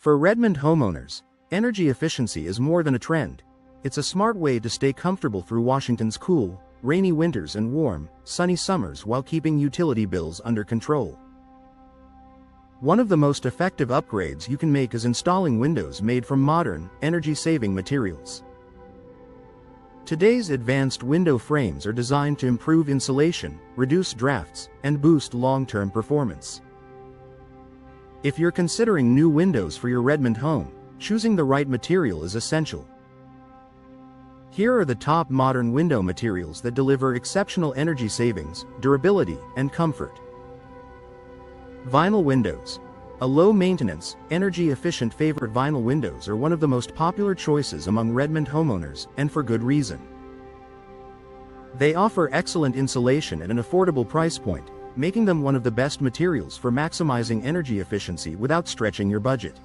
For Redmond homeowners, energy efficiency is more than a trend. It's a smart way to stay comfortable through Washington's cool, rainy winters and warm, sunny summers while keeping utility bills under control. One of the most effective upgrades you can make is installing windows made from modern, energy-saving materials. Today's advanced window frames are designed to improve insulation, reduce drafts, and boost long-term performance. If you're considering new windows for your Redmond home, choosing the right material is essential. Here are the top modern window materials that deliver exceptional energy savings, durability, and comfort. Vinyl windows. A low-maintenance, energy-efficient favorite. Vinyl windows are one of the most popular choices among Redmond homeowners, and for good reason. They offer excellent insulation at an affordable price point, making them one of the best materials for maximizing energy efficiency without stretching your budget.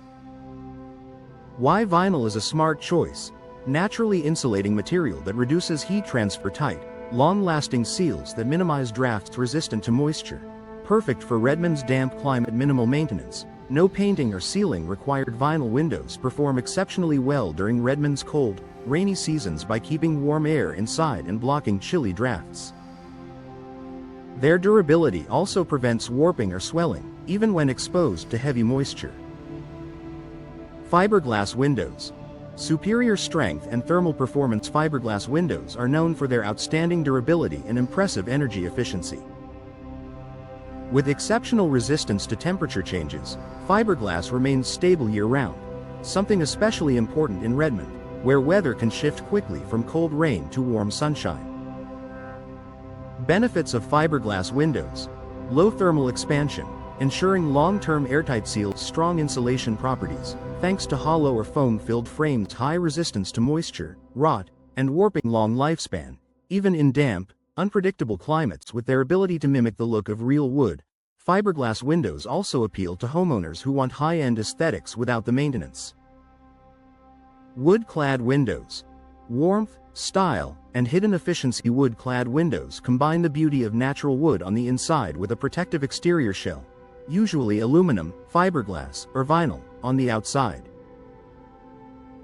Why vinyl is a smart choice? Naturally insulating material that reduces heat transfer. Tight, long-lasting seals that minimize drafts resistant to moisture. Perfect for Redmond's damp climate. Minimal maintenance, no painting or sealing required. Vinyl windows perform exceptionally well during Redmond's cold, rainy seasons by keeping warm air inside and blocking chilly drafts. Their durability also prevents warping or swelling, even when exposed to heavy moisture. Fiberglass windows. Superior strength and thermal performance. Fiberglass windows are known for their outstanding durability and impressive energy efficiency. With exceptional resistance to temperature changes, fiberglass remains stable year-round, something especially important in Redmond, where weather can shift quickly from cold rain to warm sunshine. Benefits of fiberglass windows. Low thermal expansion, ensuring long-term airtight seals. Strong insulation properties, thanks to hollow or foam-filled frames. High resistance to moisture, rot, and warping. Long lifespan, even in damp, unpredictable climates. With their ability to mimic the look of real wood, fiberglass windows also appeal to homeowners who want high-end aesthetics without the maintenance. Wood-clad windows. Warmth, style, and hidden efficiency. Wood-clad windows combine the beauty of natural wood on the inside with a protective exterior shell, usually aluminum, fiberglass, or vinyl, on the outside.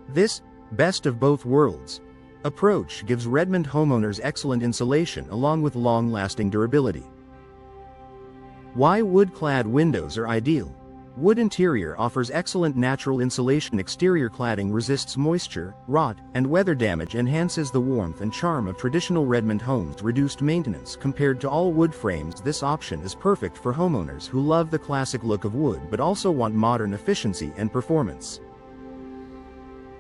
This best of both worlds approach gives Redmond homeowners excellent insulation along with long-lasting durability. Why wood-clad windows are ideal? Wood interior offers excellent natural insulation. Exterior cladding resists moisture, rot, and weather damage. Enhances the warmth and charm of traditional Redmond homes. Reduced maintenance compared to all wood frames. This option is perfect for homeowners who love the classic look of wood but also want modern efficiency and performance.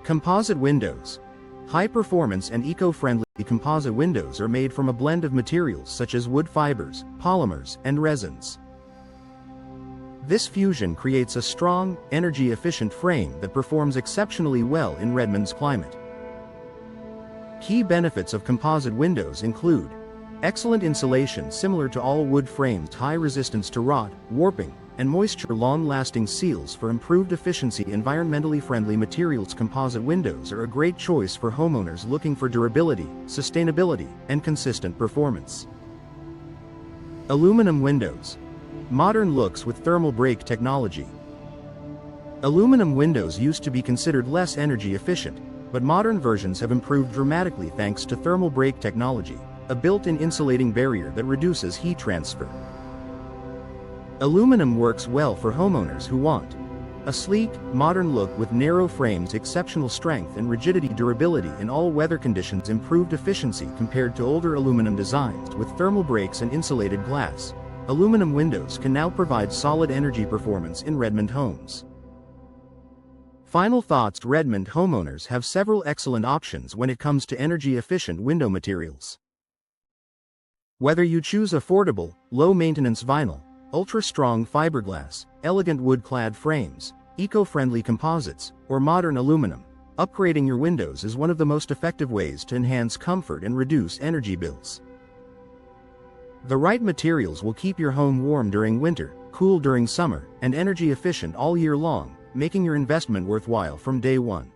Composite windows. High-performance and eco-friendly composite windows are made from a blend of materials such as wood fibers, polymers, and resins. This fusion creates a strong, energy-efficient frame that performs exceptionally well in Redmond's climate. Key benefits of composite windows include excellent insulation similar to all wood frames. High resistance to rot, warping, and moisture. Long-lasting seals for improved efficiency. Environmentally friendly materials. Composite windows are a great choice for homeowners looking for durability, sustainability, and consistent performance. Aluminum windows. Modern looks with thermal break technology. Aluminum windows used to be considered less energy efficient, but modern versions have improved dramatically thanks to thermal break technology, a built-in insulating barrier that reduces heat transfer. Aluminum works well for homeowners who want a sleek, modern look with narrow frames. Exceptional strength and rigidity. Durability in all weather conditions. Improved efficiency compared to older aluminum designs. With thermal breaks and insulated glass, aluminum windows can now provide solid energy performance in Redmond homes. Final thoughts. Redmond homeowners have several excellent options when it comes to energy-efficient window materials. Whether you choose affordable, low-maintenance vinyl, ultra-strong fiberglass, elegant wood-clad frames, eco-friendly composites, or modern aluminum, upgrading your windows is one of the most effective ways to enhance comfort and reduce energy bills. The right materials will keep your home warm during winter, cool during summer, and energy efficient all year long, making your investment worthwhile from day one.